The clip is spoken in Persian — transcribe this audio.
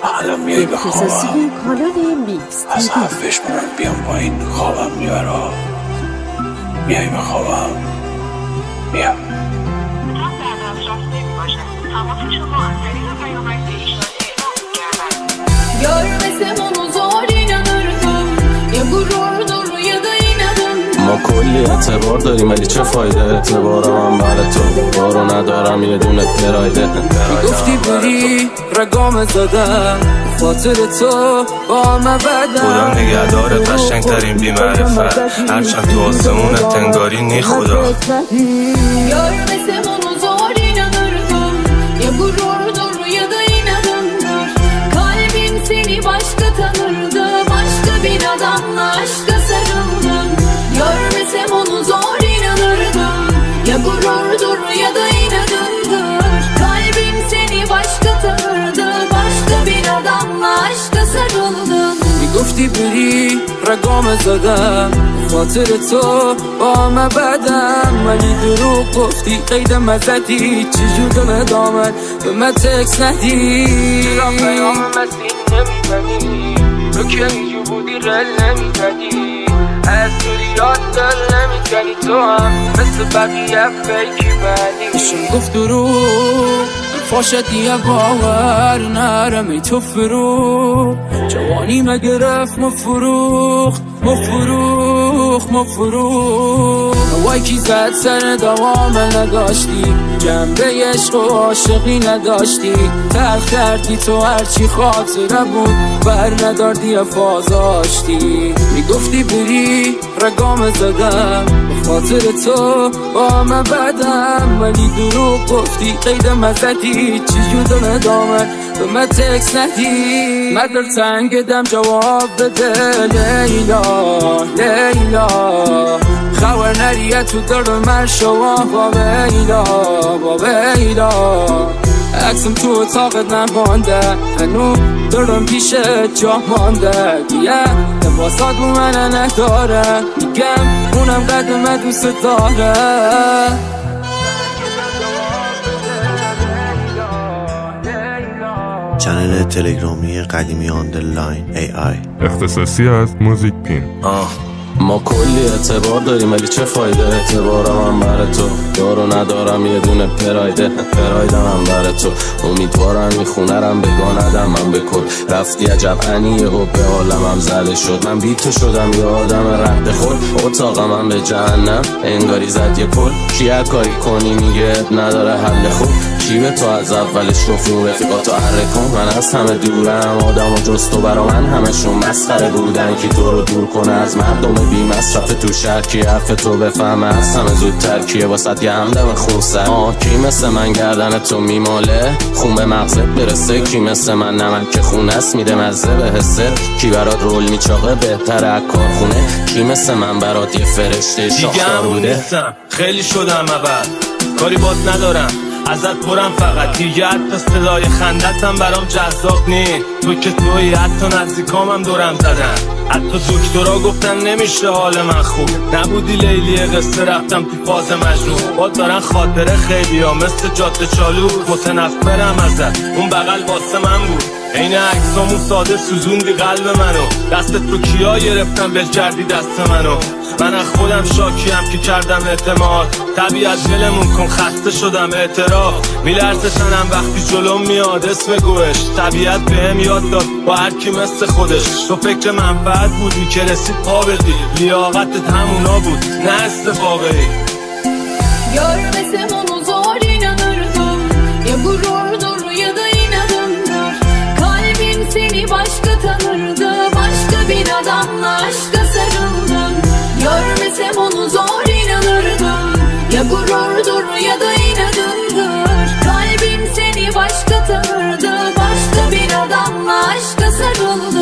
الان میای به خوابم کانال میکس از حرفش منم بیام پایین خوابم میبرا میای به خوابم میام Görmesem onu zor inanırdım Ya gururdur ya da inadın ما کلی اعتبار داریم ولی چه فایده اعتبارم برای تو بارو ندارم یه دونه پرایده گفتی بری رگام زدم خاطر تو با من بدم خدا نگهدارت قشنگ ترین بی معرفت هرچند تو آسمونت انگاری نی خدا Görmesem onu zor inanırdım Ya gururdur ya da inadındır Kalbim seni başka tanırdı Başka bir adamla aşka sarıldım Görmesem onu zor inanırdım Ya gururdur ya da inadındır Kalbim seni başka tanırdı Başka bir adamla aşka sarıldım گفتی بری رگام زدم خاطر تو با من بدم ولی دروغ گفتی قیدم ازدی چجور دل دامن به من تکس ندی چرا پیام مسیح نمیبنی تو که اینجور بودی رل نمیبنی از دوریات دل نمیکنی تو هم مثل بقیه فیکی بنی ایشون گفت دروغ فاشت یه باور نرم ای تو فروغ جوانی مگرفت مفروخت هوای کی زد سر دوام نداشتی جنبه عشق و عاشقی نداشتی تلخ کردی تو هرچی خاطره بود بر نداردی افازاشتی میگفتی بری رگام زدم به خاطر تو با من بدم ولی دروغ گفتی قیدم ازدی چجور دل دامن به من تکس ندی من در تنگ دم جواب بده لیلا خبر نریه تو دل من شما با بیلا عکسم تو اتاقت نمانده هنو دارم پیشت جا مانده بیا لباسات بو من نداره میگم اونم قدم دوست داره چنل تلگرامی قدیمی آندرلاین AI اختصاصی از موزیک پین. ما کلی اعتبار داریم ولی چه فایده اعتبارم برای تو دارو ندارم یه دونه پرایدم هم برای تو امیدوارم میخونرم بگاندم من بکن رفتی عجب انیه و به حالم زده شد من بیتو شدم یه آدم رد خود اتاقم هم به جهنم انگاری زد یه پل کی هر کاری کنی میگه نداره حل خوب کی به تو از اولش گفت اون رفیقاتو حرکن من از همه دورم آدم و جز تو برا من همشون مسخره بودن کی تو رو دور کنه از مردم بی مصرف تو شهر کی حرف تو بفهمه از همه زودتر کیه واسط یه همدم خونسر کی مثل من گردن تو میماله خون به مغزت برسه کی مثل من نمک که خون است میده مزه به حسه کی برات رول میچاقه بهتره از کارخونه کی مثل من برات یه فرشته شاخدار بوده خیلی شدم اول کاری بات ندارم ازت برم فقط دیگه حتی صدای خندتم برام جذاب نی تو که توی حتی نزدیکامم دورم زدن حتی دکترها گفتن نمیشه حال من خوب نبودی لیلی قصه رفتم تو فاز مجنون با دارن خاطره خیلی ها مثل جاده چالو متنفرم ازت اون بغل واسه من بود این عکسامون ساده سوزوندی قلب منو دستت رو کیا گرفتم بل کردی دست منو من از خودم شاکیم که کردم اعتماد طبیعت ولمون کن خسته شدم اعتراف میلرزه تنم وقتی جلوم میاد اسم گوش طبیعت بهم یاد داد با هر کی مثل خودش تو فکر منفعت بودی که رسید پا بدی لیاقتت همونا بود نه استفاقی Görmesem onu zor inanırdım Ya gururdur ya da inadındır Kalbim seni başka tanırdı Başka bir adamla aşka sarıldım Görmesem onu zor inanırdım Ya gururdur ya da inadındır Kalbim seni başka tanırdı Başka bir adamla aşka sarıldım